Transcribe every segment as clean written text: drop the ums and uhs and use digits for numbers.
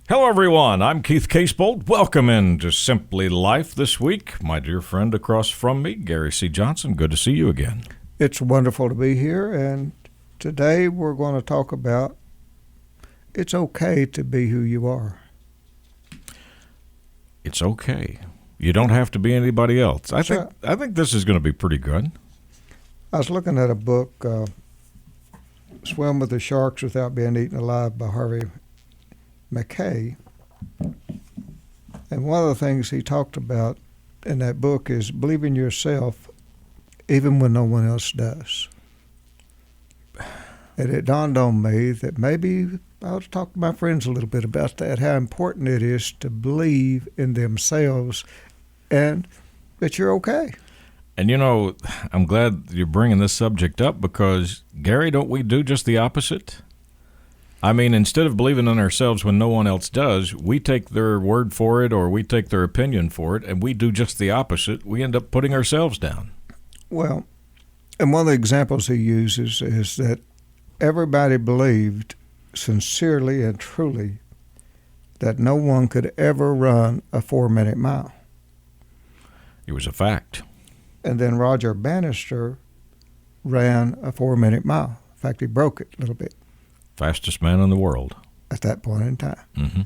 Hello, everyone. I'm Keith Casebolt. Welcome into Simply Life this week. My dear friend across from me, Gary C. Johnson. Good to see you again. It's wonderful to be here, and today we're going to talk about it's okay to be who you are. It's okay. You don't have to be anybody else. I think this is going to be pretty good. I was looking at a book, Swim with the Sharks Without Being Eaten Alive by Harvey McKay. And one of the things he talked about in that book is believe in yourself even when no one else does. And it dawned on me that maybe I ought to talk to my friends a little bit about that, how important it is to believe in themselves and that you're okay. And, you know, I'm glad you're bringing this subject up because, Gary, don't we do just the opposite? I mean, instead of believing in ourselves when no one else does, we take their word for it or we take their opinion for it, and we do just the opposite. We end up putting ourselves down. Well, and one of the examples he uses is that everybody believed sincerely and truly that no one could ever run a 4-minute mile. It was a fact. And then Roger Bannister ran a 4-minute mile. In fact, he broke it a little bit. Fastest man in the world. At that point in time. Mm-hmm.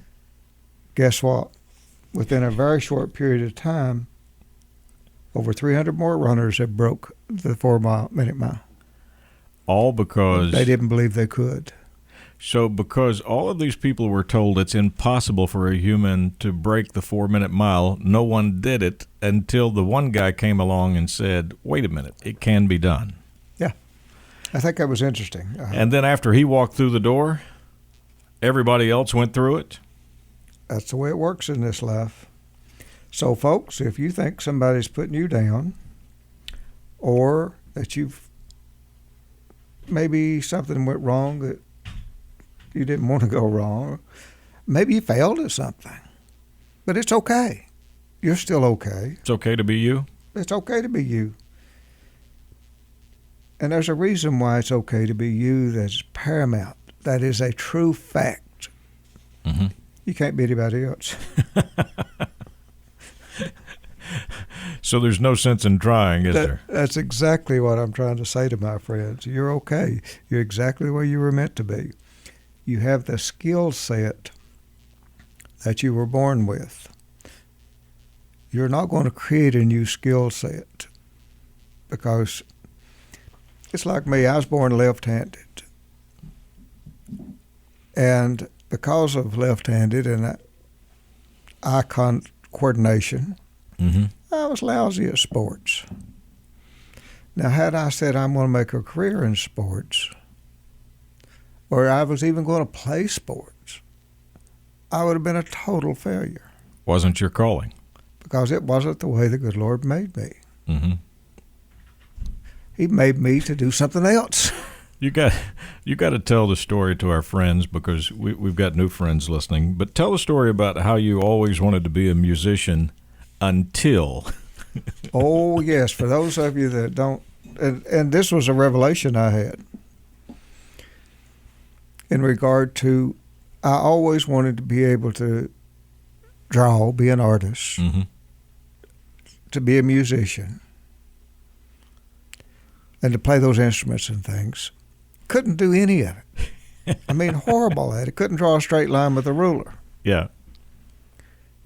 Guess what? Within a very short period of time, over 300 more runners have broke the 4-minute mile. All because they didn't believe they could. So because all of these people were told it's impossible for a human to break the 4-minute mile, no one did it until the one guy came along and said, wait a minute, it can be done. Yeah. I think that was interesting. And then after he walked through the door, everybody else went through it. That's the way it works in this life. So, folks, if you think somebody's putting you down or that maybe something went wrong that you didn't want to go wrong, maybe you failed at something, but it's okay. You're still okay. It's okay to be you? It's okay to be you. And there's a reason why it's okay to be you that's paramount. That is a true fact. Mm-hmm. You can't be anybody else. So there's no sense in trying, is there? That's exactly what I'm trying to say to my friends. You're okay. You're exactly where you were meant to be. You have the skill set that you were born with. You're not going to create a new skill set because it's like me. I was born left-handed. And because of left-handed and eye coordination, mm-hmm. I was lousy at sports. Now, had I said I'm going to make a career in sports, or I was even going to play sports, I would have been a total failure. Wasn't your calling. Because it wasn't the way the good Lord made me. Mm-hmm. He made me to do something else. You got to tell the story to our friends because we've got new friends listening. But tell the story about how you always wanted to be a musician until. Oh, yes. For those of you that don't, and this was a revelation I had in regard to, I always wanted to be able to draw, be an artist, mm-hmm. to be a musician, and to play those instruments and things. Couldn't do any of it. I mean, horrible at it. Couldn't draw a straight line with a ruler. Yeah.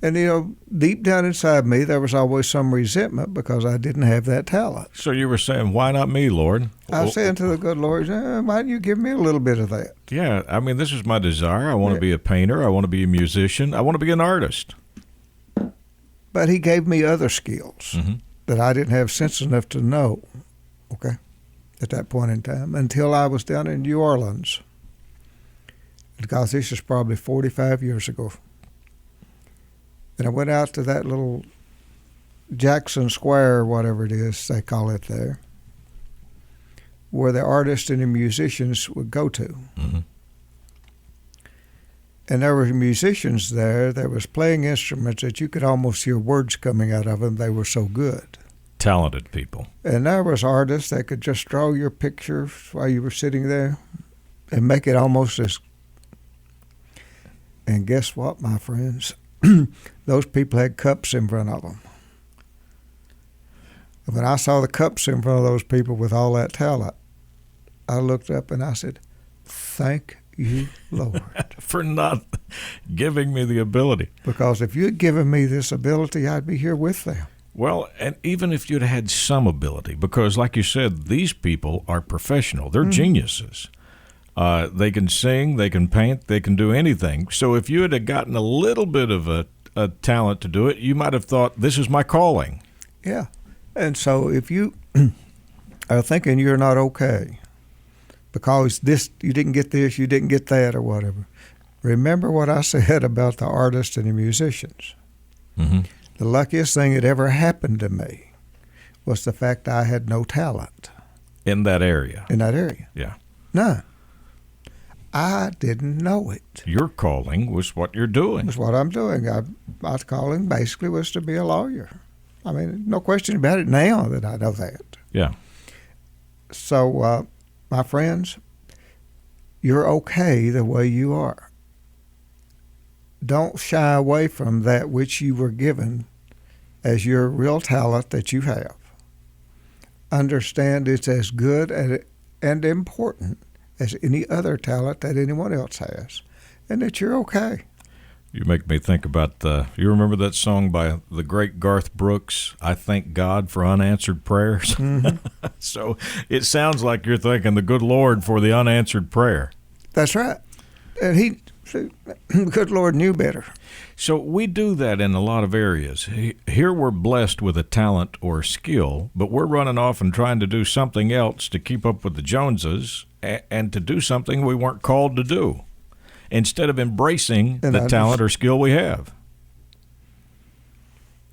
And, you know, deep down inside me, there was always some resentment because I didn't have that talent. So you were saying, why not me, Lord? I was saying to the good Lord, why don't you give me a little bit of that? Yeah, I mean, this is my desire. I want to be a painter. I want to be a musician. I want to be an artist. But he gave me other skills mm-hmm. that I didn't have sense enough to know, okay, at that point in time, until I was down in New Orleans. Because this is probably 45 years ago. And I went out to that little Jackson Square, or whatever it is they call it there, where the artists and the musicians would go to. Mm-hmm. And there were musicians there that was playing instruments that you could almost hear words coming out of them. They were so good. Talented people. And there was artists that could just draw your picture while you were sitting there and make it almost as... And guess what, my friends? Those people had cups in front of them. And when I saw the cups in front of those people with all that talent, I looked up and I said, thank you, Lord. For not giving me the ability. Because if you had given me this ability, I'd be here with them. Well, and even if you'd had some ability, because like you said, these people are professional. They're geniuses. They can sing, they can paint, they can do anything. So if you had gotten a little bit of a talent to do it, you might have thought, this is my calling. Yeah. And so if you are thinking you're not okay because you didn't get this, you didn't get that, or whatever, remember what I said about the artists and the musicians. Mm-hmm. The luckiest thing that ever happened to me was the fact I had no talent. In that area. In that area. Yeah. None. I didn't know it. Your calling was what you're doing. That's what I'm doing. My calling basically was to be a lawyer. I mean, no question about it now that I know that. Yeah. So, my friends, you're okay the way you are. Don't shy away from that which you were given as your real talent that you have. Understand it's as good and important as any other talent that anyone else has, and that you're okay. You make me think about you remember that song by the great Garth Brooks, I Thank God for Unanswered Prayers? Mm-hmm. So it sounds like you're thanking the good Lord for the unanswered prayer. That's right. And the good Lord knew better. So we do that in a lot of areas. Here we're blessed with a talent or skill, but we're running off and trying to do something else to keep up with the Joneses and to do something we weren't called to do, instead of embracing the talent or skill we have.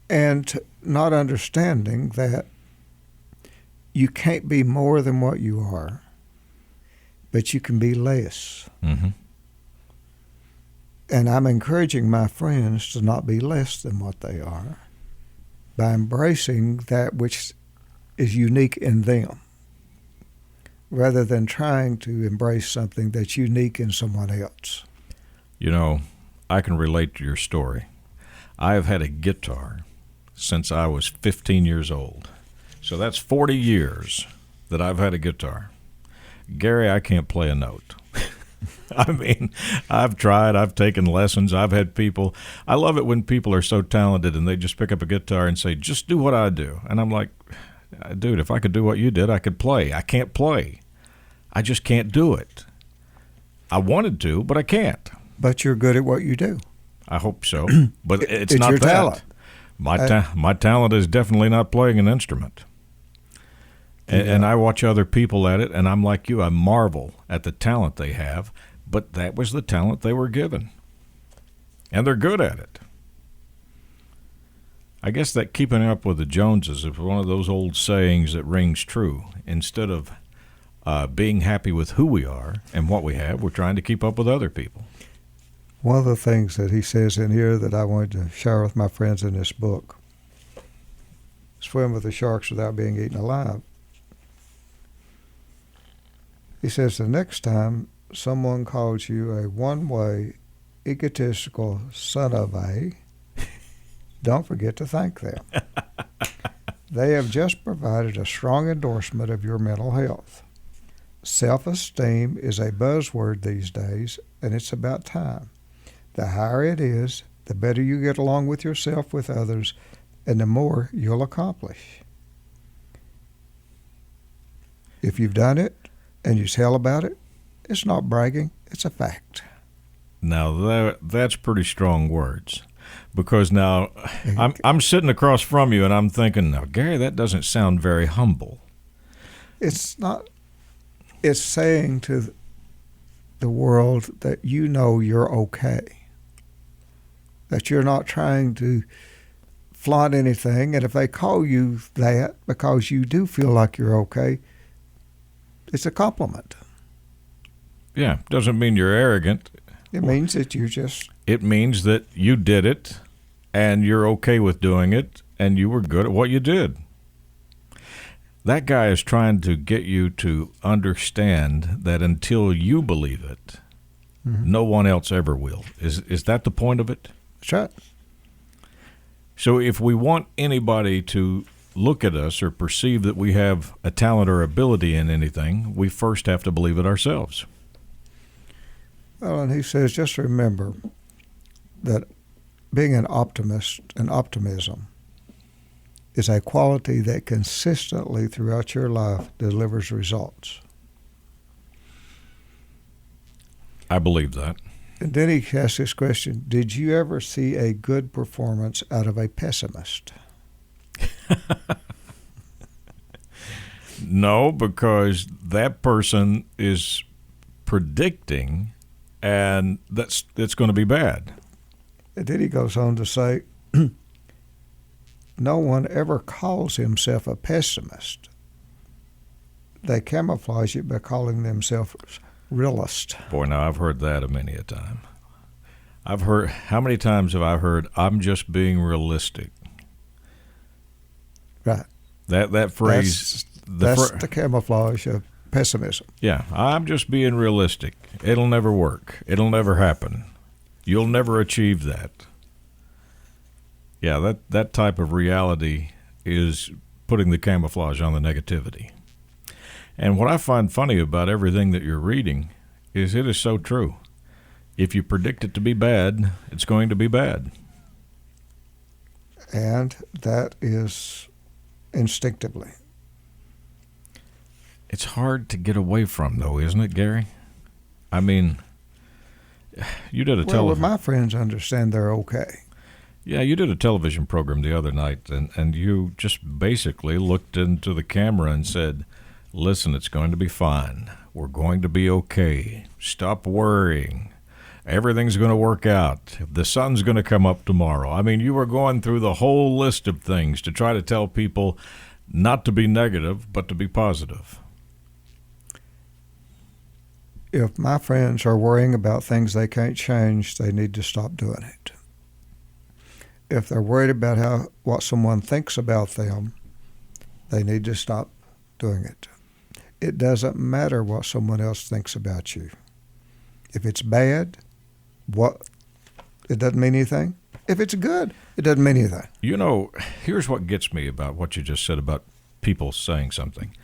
And not understanding that you can't be more than what you are, but you can be less. Mm-hmm. And I'm encouraging my friends to not be less than what they are by embracing that which is unique in them, rather than trying to embrace something that's unique in someone else. You know, I can relate to your story. I have had a guitar since I was 15 years old. So that's 40 years that I've had a guitar. Gary, I can't play a note. I mean, I've tried, I've taken lessons, I've had people. I love it when people are so talented and they just pick up a guitar and say, just do what I do. And I'm like, dude, if I could do what you did, I could play. I can't play. I just can't do it. I wanted to, but I can't. But you're good at what you do. I hope so, but it's It's not your that. talent. My talent is definitely not playing an instrument. And I watch other people at it, and I'm like you. I marvel at the talent they have, but that was the talent they were given. And they're good at it. I guess that keeping up with the Joneses is one of those old sayings that rings true. Instead of being happy with who we are and what we have, we're trying to keep up with other people. One of the things that he says in here that I wanted to share with my friends in this book, Swim with the Sharks Without Being Eaten Alive. He says, the next time someone calls you a one-way, egotistical son of a, don't forget to thank them. They have just provided a strong endorsement of your mental health. Self-esteem is a buzzword these days, and it's about time. The higher it is, the better you get along with yourself, with others, and the more you'll accomplish. If you've done it and you tell about it, it's not bragging, it's a fact. Now, that's pretty strong words. Because now I'm sitting across from you and I'm thinking, now, Gary, that doesn't sound very humble. It's not. It's saying to the world that you know you're okay. That you're not trying to flaunt anything. And if they call you that because you do feel like you're okay, it's a compliment. Yeah, doesn't mean you're arrogant. It means that you just... It means that you did it, and you're okay with doing it, and you were good at what you did. That guy is trying to get you to understand that until you believe it, No one else ever will. Is that the point of it? That's right. So if we want anybody to look at us or perceive that we have a talent or ability in anything, we first have to believe it ourselves. Well, and he says, just remember that being an optimist and optimism is a quality that consistently throughout your life delivers results. I believe that. And then he asks this question, did you ever see a good performance out of a pessimist? No, because that person is predicting, and it's going to be bad. And then he goes on to say, no one ever calls himself a pessimist. They camouflage it by calling themselves realist. Boy, now I've heard that many a time. How many times have I heard, I'm just being realistic? Right. That phrase. That's the camouflage of pessimism. Yeah, I'm just being realistic. It'll never work. It'll never happen. You'll never achieve that. Yeah, that type of reality is putting the camouflage on the negativity. And what I find funny about everything that you're reading is it is so true. If you predict it to be bad, it's going to be bad. And that is instinctively. It's hard to get away from, though, isn't it, Gary? I mean, you did a Well, my friends understand they're okay. Yeah, you did a television program the other night, and you just basically looked into the camera and said, listen, it's going to be fine. We're going to be okay. Stop worrying. Everything's going to work out. The sun's going to come up tomorrow. I mean, you were going through the whole list of things to try to tell people not to be negative, but to be positive. If my friends are worrying about things they can't change, they need to stop doing it. If they're worried about what someone thinks about them, they need to stop doing it. It doesn't matter what someone else thinks about you. If it's bad, it doesn't mean anything. If it's good, it doesn't mean anything. You know, here's what gets me about what you just said about people saying something.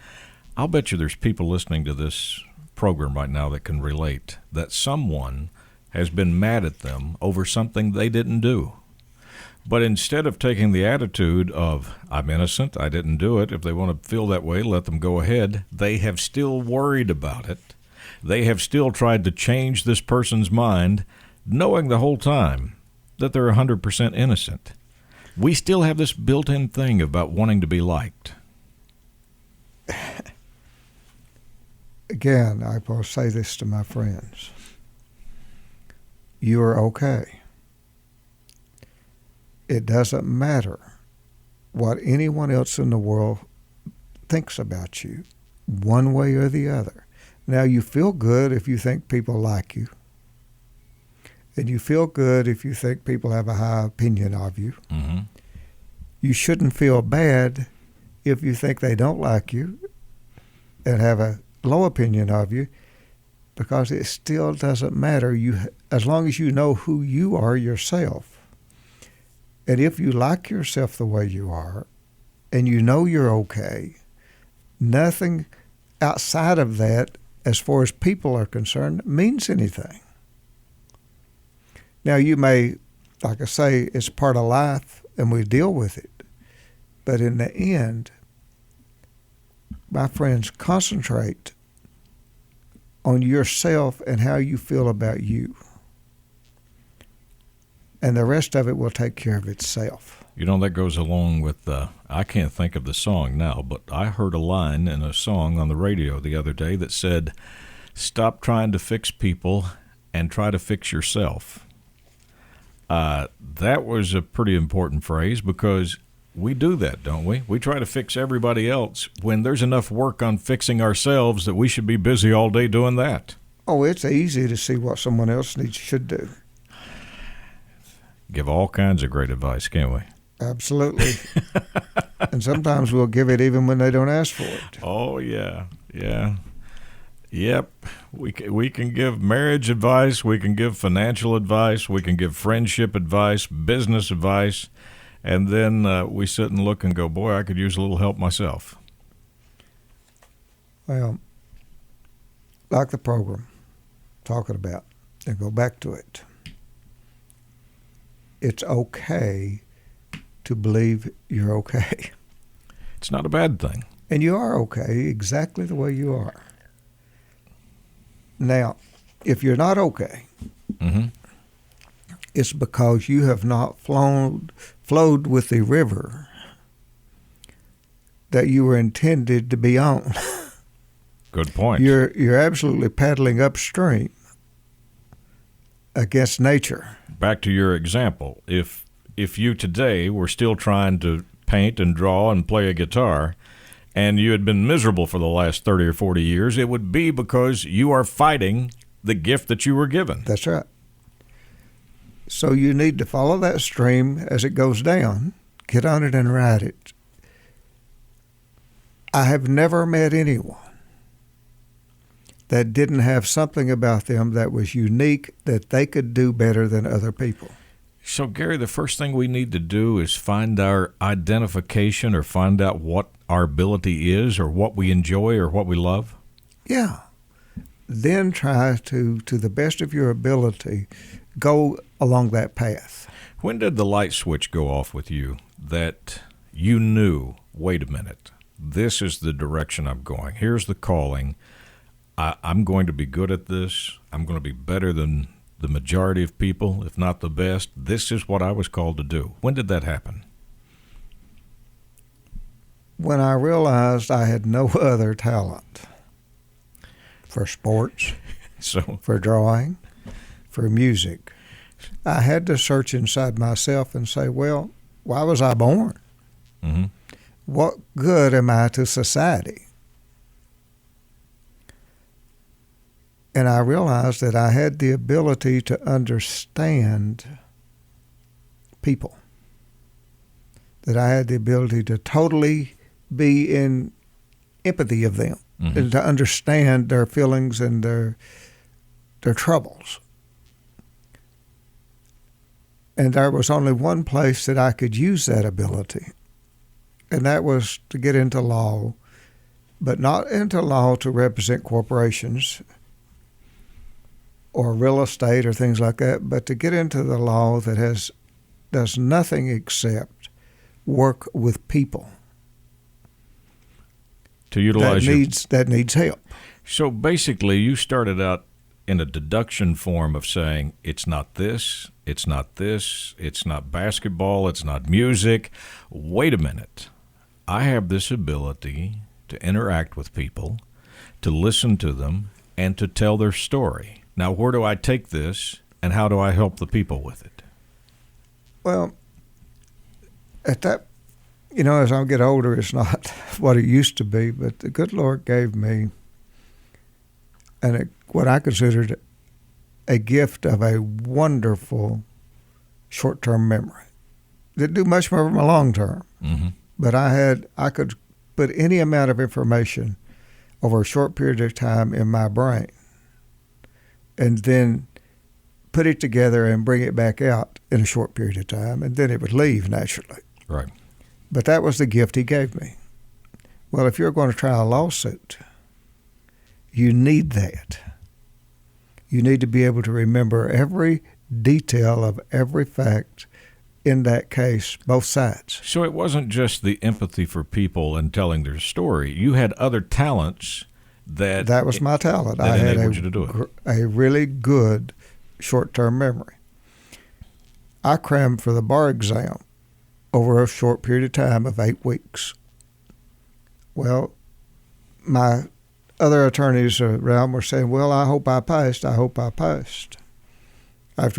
I'll bet you there's people listening to this program right now that can relate, that someone has been mad at them over something they didn't do. But instead of taking the attitude of, I'm innocent, I didn't do it, if they want to feel that way, let them go ahead, they have still worried about it. They have still tried to change this person's mind, knowing the whole time that they're 100% innocent. We still have this built-in thing about wanting to be liked. Again, I will say this to my friends. You are okay. It doesn't matter what anyone else in the world thinks about you, one way or the other. Now, you feel good if you think people like you. And you feel good if you think people have a high opinion of you. Mm-hmm. You shouldn't feel bad if you think they don't like you and have a low opinion of you, because it still doesn't matter. As long as you know who you are yourself. And if you like yourself the way you are, and you know you're okay, nothing outside of that, as far as people are concerned, means anything. Now, you may, like I say, it's part of life, and we deal with it. But in the end, my friends, concentrate on yourself and how you feel about you. And the rest of it will take care of itself. You know, that goes along with, I can't think of the song now, but I heard a line in a song on the radio the other day that said, stop trying to fix people and try to fix yourself. That was a pretty important phrase, because we do that, don't we? We try to fix everybody else when there's enough work on fixing ourselves that we should be busy all day doing that. Oh, it's easy to see what someone else should do. Give all kinds of great advice, can't we? Absolutely. And sometimes we'll give it even when they don't ask for it. Oh, yeah, yeah. Yep. We can give marriage advice, we can give financial advice, we can give friendship advice, business advice, and then we sit and look and go, boy, I could use a little help myself. Well, like the program talking about, and go back to it. It's okay to believe you're okay. It's not a bad thing. And you are okay exactly the way you are. Now, if you're not okay, Mm-hmm. it's because you have not flowed with the river that you were intended to be on. Good point. You're absolutely paddling upstream against nature. Back to your example. If you today were still trying to paint and draw and play a guitar, and you had been miserable for the last 30 or 40 years, it would be because you are fighting the gift that you were given. That's right. So you need to follow that stream as it goes down, get on it and ride it. I have never met anyone that didn't have something about them that was unique that they could do better than other people. So, Gary, the first thing we need to do is find our identification or find out what our ability is or what we enjoy or what we love? Yeah. Then try to the best of your ability, go along that path. When did the light switch go off with you that you knew, wait a minute, this is the direction I'm going. Here's the calling. I'm going to be good at this. I'm going to be better than the majority of people, if not the best. This is what I was called to do. When did that happen? When I realized I had no other talent for sports, for drawing, for music, I had to search inside myself and say, well, why was I born? Mm-hmm. What good am I to society? And I realized that I had the ability to understand people, that I had the ability to totally be in empathy of them, Mm-hmm. and to understand their feelings and their troubles. And there was only one place that I could use that ability, and that was to get into law, but not into law to represent corporations or real estate or things like that, but to get into the law that does nothing except work with people. To utilize that needs help. So basically, you started out in a deduction form of saying, it's not this, it's not this, it's not basketball, it's not music. Wait a minute. I have this ability to interact with people, to listen to them, and to tell their story. Now, where do I take this, and how do I help the people with it? Well, at that, as I get older, it's not what it used to be, but the good Lord gave me what I considered a gift of a wonderful short-term memory. Didn't do much more from a long-term, Mm-hmm. but I could put any amount of information over a short period of time in my brain and then put it together and bring it back out in a short period of time, and then it would leave naturally. Right. But that was the gift he gave me. Well, if you're going to try a lawsuit, you need that. You need to be able to remember every detail of every fact in that case, both sides. So it wasn't just the empathy for people and telling their story. You had other talents that was my talent. That I had enabled you to do it. A really good short-term memory. I crammed for the bar exam over a short period of time of 8 weeks. Well, my other attorneys around were saying, well, I hope I passed. After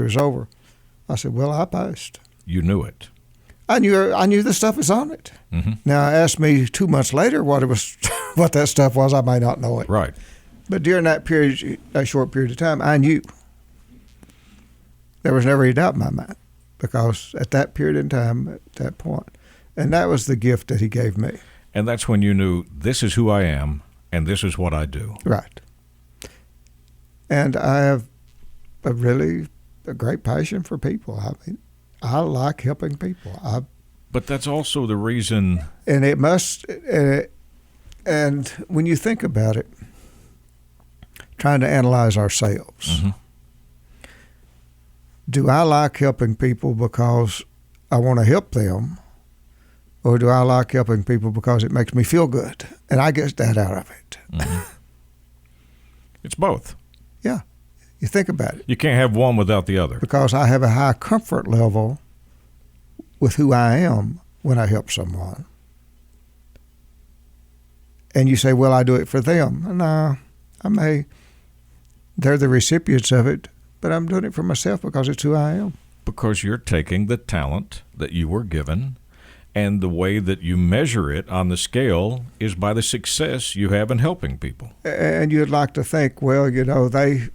it was over, I said, well, I passed. You knew it. I knew the stuff was on it. Mm-hmm. Now, ask me 2 months later what that stuff was, I might not know it. Right. But during that short period of time, I knew. There was never any doubt in my mind, because at that period in time, at that point, and that was the gift that he gave me. And that's when you knew, this is who I am, and this is what I do. Right. And I have a great passion for people. I mean, I like helping people. But that's also the reason. And it must, and when you think about it, trying to analyze ourselves, Mm-hmm. do I like helping people because I want to help them, or do I like helping people because it makes me feel good and I get that out of it? Mm-hmm. It's both. Yeah, you think about it. You can't have one without the other. Because I have a high comfort level with who I am when I help someone. And you say, well, I do it for them. No, they're the recipients of it, but I'm doing it for myself because it's who I am. Because you're taking the talent that you were given, and the way that you measure it on the scale is by the success you have in helping people. And you'd like to think, well, they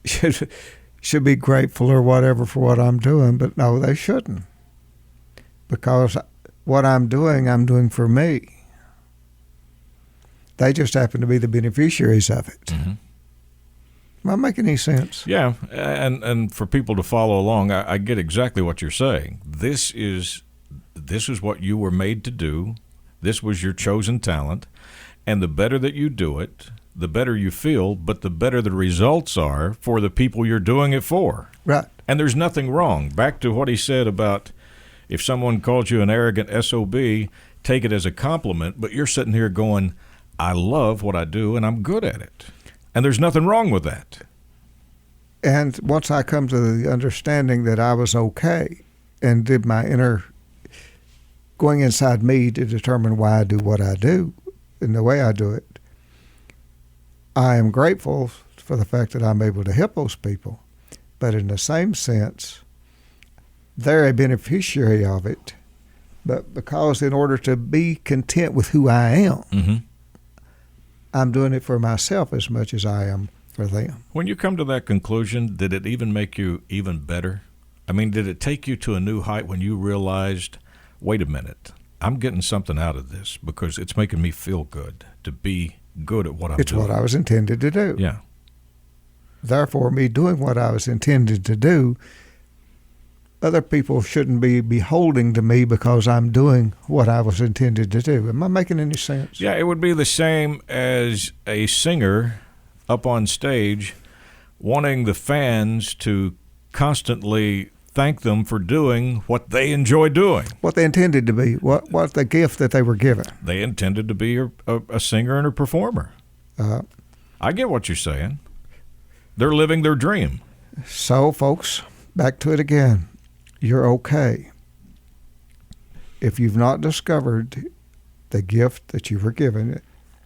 should be grateful or whatever for what I'm doing, but no, they shouldn't. Because what I'm doing for me. They just happen to be the beneficiaries of it. Mm-hmm. Am I making any sense? Yeah, and for people to follow along, I get exactly what you're saying. This is what you were made to do. This was your chosen talent. And the better that you do it, the better you feel, but the better the results are for the people you're doing it for. Right. And there's nothing wrong. Back to what he said about if someone calls you an arrogant SOB, take it as a compliment, but you're sitting here going, I love what I do and I'm good at it. And there's nothing wrong with that. And once I come to the understanding that I was okay and did my inner going inside me to determine why I do what I do and the way I do it, I am grateful for the fact that I'm able to help those people. But in the same sense, they're a beneficiary of it. But because in order to be content with who I am, Mm-hmm. I'm doing it for myself as much as I am for them. When you come to that conclusion, did it even make you even better? I mean, did it take you to a new height when you realized, wait a minute, I'm getting something out of this because it's making me feel good to be good at what I'm doing? It's what I was intended to do. Yeah. Therefore, me doing what I was intended to do, other people shouldn't be beholding to me because I'm doing what I was intended to do. Am I making any sense? Yeah, it would be the same as a singer up on stage wanting the fans to constantly thank them for doing what they enjoy doing. What they intended to be, what the gift that they were given. They intended to be a singer and a performer. I get what you're saying. They're living their dream. So, folks, back to it again. You're okay. If you've not discovered the gift that you were given,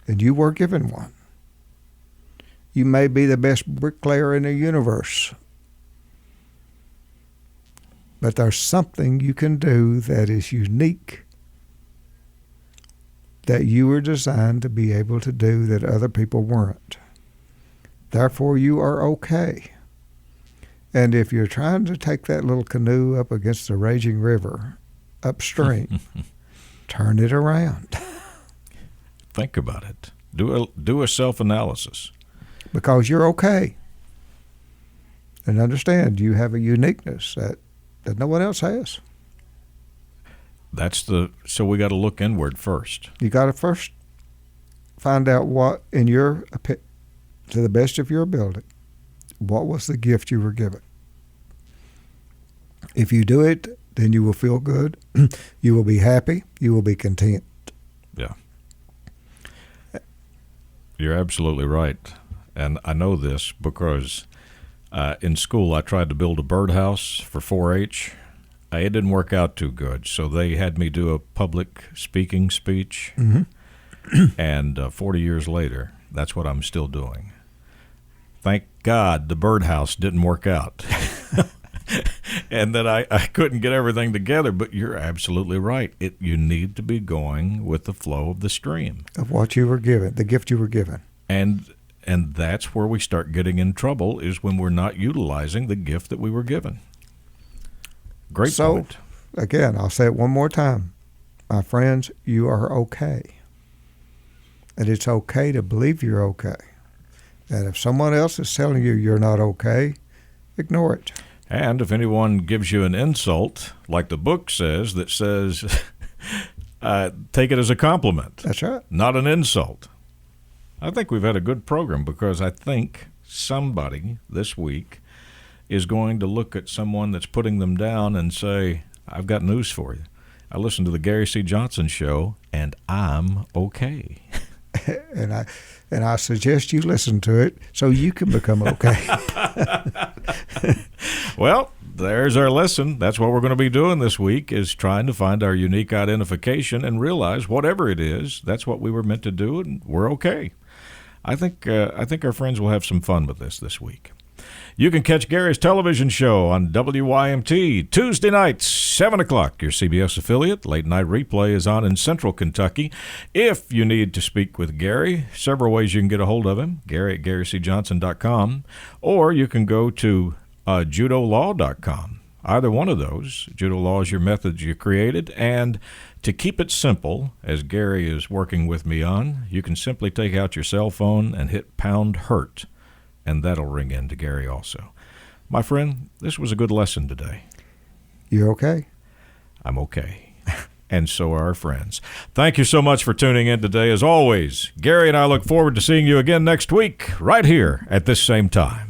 and you were given one, you may be the best bricklayer in the universe, but there's something you can do that is unique, that you were designed to be able to do that other people weren't. Therefore, you are okay. And if you're trying to take that little canoe up against the raging river upstream, turn it around. Think about it. Do a self-analysis. Because you're okay. And understand you have a uniqueness that no one else has. So we got to look inward first. You got to first find out what, to the best of your ability, what was the gift you were given. If you do it, then you will feel good. You will be happy. You will be content. Yeah. You're absolutely right. And I know this because in school I tried to build a birdhouse for 4-H. It didn't work out too good, so they had me do a public speaking speech. Mm-hmm. And 40 years later, that's what I'm still doing. Thank God the birdhouse didn't work out. And that I couldn't get everything together, but you're absolutely right. You need to be going with the flow of the stream. Of what you were given, the gift you were given. And that's where we start getting in trouble, is when we're not utilizing the gift that we were given. Great point. So, again, I'll say it one more time. My friends, you are okay. And it's okay to believe you're okay. And if someone else is telling you you're not okay, ignore it. And if anyone gives you an insult, like the book says, that says, take it as a compliment. That's right. Not an insult. I think we've had a good program because I think somebody this week is going to look at someone that's putting them down and say, I've got news for you. I listened to the Gary C. Johnson show, and I'm okay. And I suggest you listen to it so you can become okay. Well, there's our lesson. That's what we're going to be doing this week, is trying to find our unique identification and realize whatever it is, that's what we were meant to do, and we're okay. I think our friends will have some fun with this week. You can catch Gary's television show on WYMT Tuesday nights, 7 o'clock. Your CBS affiliate. Late night replay is on in Central Kentucky. If you need to speak with Gary, several ways you can get a hold of him. Gary at GaryCJohnson.com. Or you can go to judolaw.com. Either one of those. Judo Law is your method you created. And to keep it simple, as Gary is working with me on, you can simply take out your cell phone and hit #HURT. And that'll ring in to Gary also. My friend, this was a good lesson today. You're okay? I'm okay. And so are our friends. Thank you so much for tuning in today. As always, Gary and I look forward to seeing you again next week, right here at this same time.